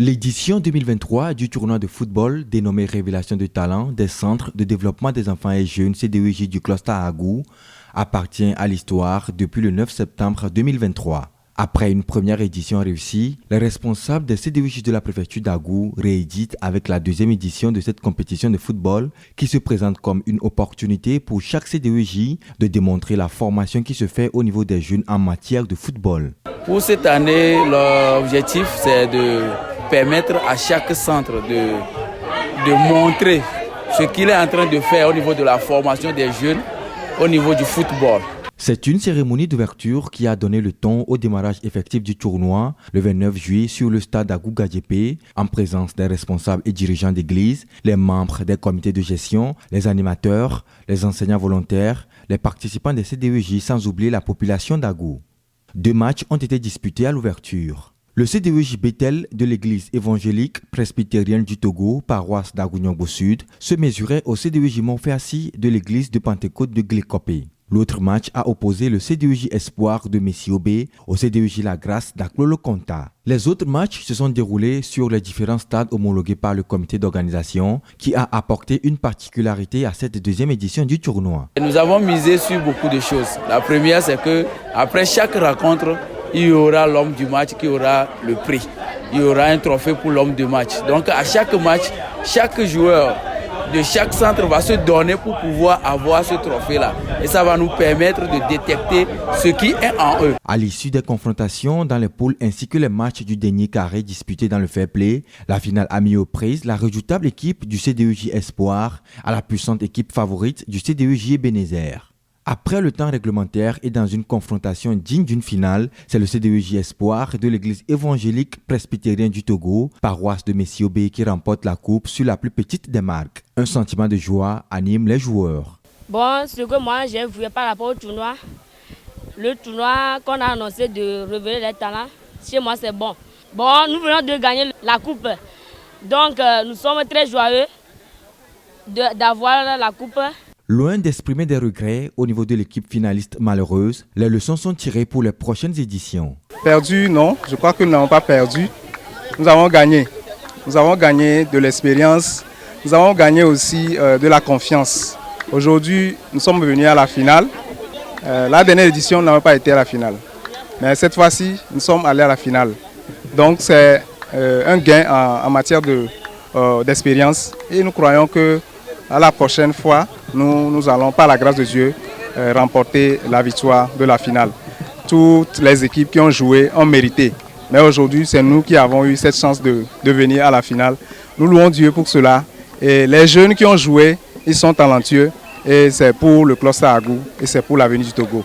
L'édition 2023 du tournoi de football dénommé Révélation de talent des centres de développement des enfants et jeunes CDEJ du cluster Agou appartient à l'histoire depuis le 9 septembre 2023. Après une première édition réussie, les responsables des CDEJ de la préfecture d'Agou rééditent avec la deuxième édition de cette compétition de football qui se présente comme une opportunité pour chaque CDEJ de démontrer la formation qui se fait au niveau des jeunes en matière de football. Pour cette année, l'objectif c'est de permettre à chaque centre de montrer ce qu'il est en train de faire au niveau de la formation des jeunes, au niveau du football. C'est une cérémonie d'ouverture qui a donné le ton au démarrage effectif du tournoi le 29 juillet sur le stade Agou Gadjépé, en présence des responsables et dirigeants d'église, les membres des comités de gestion, les animateurs, les enseignants volontaires, les participants des CDEJ, sans oublier la population d'Agou. 2 matchs ont été disputés à l'ouverture. Le CDEJ Bethel de l'église évangélique presbytérienne du Togo, paroisse d'Agou-Nyongbo Sud, se mesurait au CDEJ Montfersi de l'église de Pentecôte de Glécopé. L'autre match a opposé le CDEJ Espoir de Messiobé au CDEJ La Grâce d'Aklolo-Konta. Les autres matchs se sont déroulés sur les différents stades homologués par le comité d'organisation qui a apporté une particularité à cette deuxième édition du tournoi. Nous avons misé sur beaucoup de choses. La première, c'est que après chaque rencontre, il y aura l'homme du match qui aura le prix. Il y aura un trophée pour l'homme du match. Donc à chaque match, chaque joueur de chaque centre va se donner pour pouvoir avoir ce trophée-là. Et ça va nous permettre de détecter ce qui est en eux. À l'issue des confrontations dans les poules ainsi que les matchs du dernier carré disputés dans le fair play, la finale a mis aux prises la redoutable équipe du CDEJ Espoir à la puissante équipe favorite du CDEJ Ebenezer. Après le temps réglementaire et dans une confrontation digne d'une finale, c'est le CDEJ Espoir de l'église évangélique presbytérienne du Togo, paroisse de Messiobé, qui remporte la coupe sur la plus petite des marques. Un sentiment de joie anime les joueurs. Bon, ce que moi j'ai vu par rapport au tournoi, le tournoi qu'on a annoncé de révéler les talents, chez moi c'est bon. Bon, nous venons de gagner la coupe, donc nous sommes très joyeux d'avoir la coupe. Loin d'exprimer des regrets au niveau de l'équipe finaliste malheureuse, les leçons sont tirées pour les prochaines éditions. Perdu, non. Je crois que nous n'avons pas perdu. Nous avons gagné. Nous avons gagné de l'expérience. Nous avons gagné aussi de la confiance. Aujourd'hui, nous sommes venus à la finale. La dernière édition, nous n'avons pas été à la finale. Mais cette fois-ci, nous sommes allés à la finale. Donc c'est un gain en matière d'expérience. Et nous croyons que à la prochaine fois, nous allons, par la grâce de Dieu, remporter la victoire de la finale. Toutes les équipes qui ont joué ont mérité. Mais aujourd'hui, c'est nous qui avons eu cette chance de venir à la finale. Nous louons Dieu pour cela. Et les jeunes qui ont joué, ils sont talentueux. Et c'est pour le cluster Agou et c'est pour l'avenir du Togo.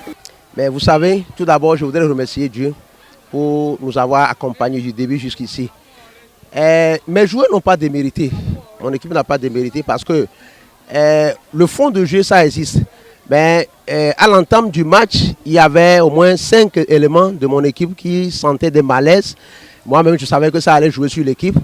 Mais vous savez, tout d'abord, je voudrais remercier Dieu pour nous avoir accompagnés du début jusqu'ici. Mes joueurs n'ont pas démérité. Mon équipe n'a pas démérité parce que le fond de jeu, ça existe. Mais à l'entame du match, il y avait au moins 5 éléments de mon équipe qui sentaient des malaises. Moi-même, je savais que ça allait jouer sur l'équipe.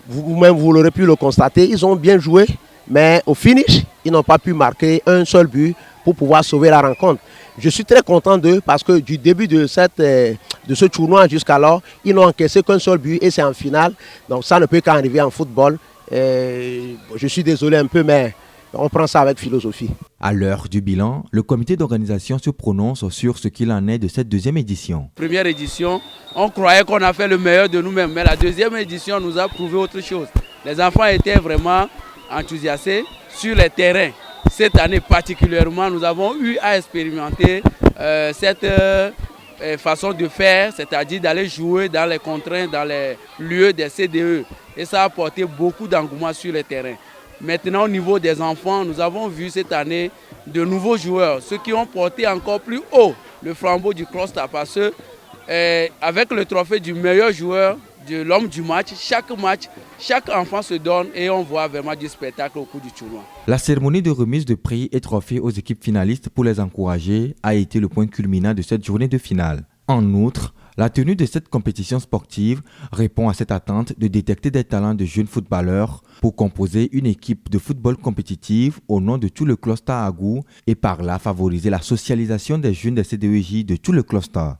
Vous-même, vous l'aurez pu le constater. Ils ont bien joué, mais au finish, ils n'ont pas pu marquer un seul but pour pouvoir sauver la rencontre. Je suis très content d'eux parce que du début de ce tournoi jusqu'alors, ils n'ont encaissé qu'un seul but et c'est en finale. Donc ça ne peut qu'arriver en football. Je suis désolé un peu, mais on prend ça avec philosophie. À l'heure du bilan, le comité d'organisation se prononce sur ce qu'il en est de cette deuxième édition. Première édition, on croyait qu'on a fait le meilleur de nous-mêmes, mais la deuxième édition nous a prouvé autre chose. Les enfants étaient vraiment enthousiastés sur les terrains. Cette année particulièrement, nous avons eu à expérimenter cette façon de faire, c'est-à-dire d'aller jouer dans les contraintes, dans les lieux des CDE. Et ça a apporté beaucoup d'engouement sur les terrains. Maintenant, au niveau des enfants, nous avons vu cette année de nouveaux joueurs, ceux qui ont porté encore plus haut le flambeau du cluster parce que avec le trophée du meilleur joueur, de l'homme du match, chaque enfant se donne et on voit vraiment du spectacle au cours du tournoi. La cérémonie de remise de prix et trophées aux équipes finalistes pour les encourager a été le point culminant de cette journée de finale. En outre, la tenue de cette compétition sportive répond à cette attente de détecter des talents de jeunes footballeurs pour composer une équipe de football compétitive au nom de tout le cluster Agou et par là favoriser la socialisation des jeunes des CDEJ de tout le cluster.